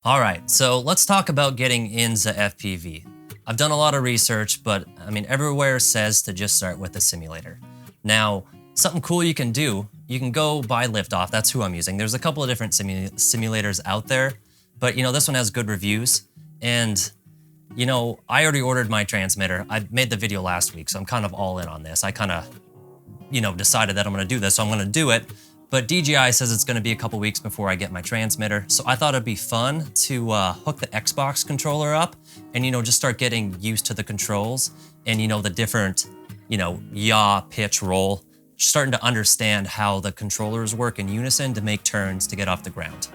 All right, so let's talk about getting into FPV. I've done a lot of research, but I mean, everywhere says to just start with a simulator. Now, something cool you can do, you can go buy Liftoff, that's who I'm using. There's a couple of different simulators out there, but this one has good reviews. And I already ordered my transmitter. I made the video last week, so I'm kind of all in on this. I kind of, decided that I'm gonna do this, so I'm gonna do it. But DJI says it's gonna be a couple weeks before I get my transmitter. So I thought it'd be fun to hook the Xbox controller up and, just start getting used to the controls and, the different, yaw, pitch, roll, starting to understand how the controllers work in unison to make turns to get off the ground.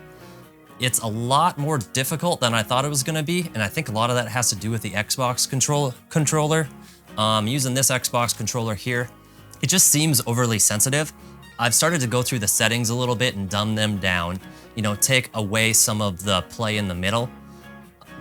It's a lot more difficult than I thought it was gonna be. And I think a lot of that has to do with the Xbox controller. Using this Xbox controller here, it just seems overly sensitive. I've started to go through the settings a little bit and dumb them down, take away some of the play in the middle.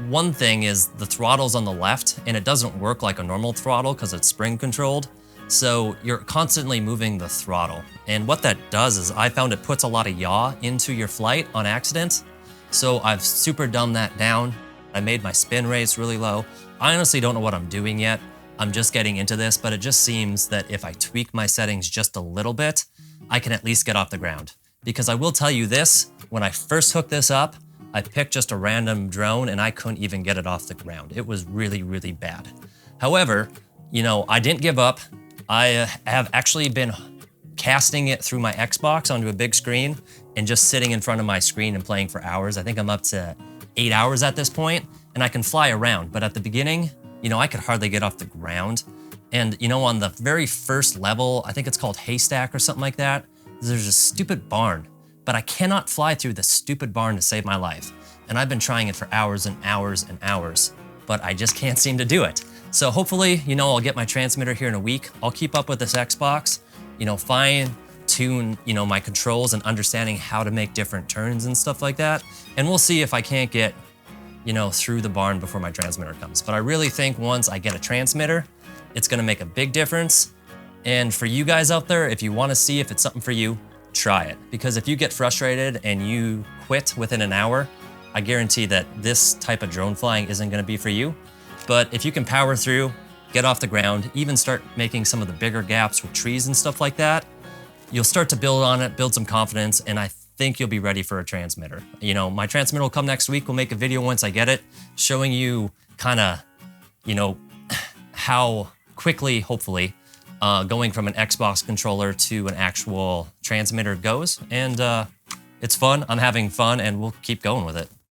One thing is the throttle's on the left and it doesn't work like a normal throttle because it's spring controlled. So you're constantly moving the throttle. And what that does is I found it puts a lot of yaw into your flight on accident. So I've super dumbed that down. I made my spin rates really low. I honestly don't know what I'm doing yet. I'm just getting into this, but it just seems that if I tweak my settings just a little bit, I can at least get off the ground. Because I will tell you this, when I first hooked this up, I picked just a random drone and I couldn't even get it off the ground. It was really, really bad. However, I didn't give up. I have actually been casting it through my Xbox onto a big screen and just sitting in front of my screen and playing for hours. I think I'm up to 8 hours at this point, and I can fly around. But at the beginning, I could hardly get off the ground. And on the very first level, I think it's called Haystack or something like that, there's a stupid barn, but I cannot fly through the stupid barn to save my life. And I've been trying it for hours and hours and hours, but I just can't seem to do it. So hopefully, I'll get my transmitter here in a week. I'll keep up with this Xbox, fine tune, my controls and understanding how to make different turns and stuff like that. And we'll see if I can't get, through the barn before my transmitter comes. But I really think once I get a transmitter, it's gonna make a big difference. And for you guys out there, if you wanna see if it's something for you, try it. Because if you get frustrated and you quit within an hour, I guarantee that this type of drone flying isn't gonna be for you. But if you can power through, get off the ground, even start making some of the bigger gaps with trees and stuff like that, you'll start to build on it, build some confidence, and I think you'll be ready for a transmitter. My transmitter will come next week. We'll make a video once I get it, showing you kinda, how quickly, hopefully, going from an Xbox controller to an actual transmitter goes. And it's fun, I'm having fun, and we'll keep going with it.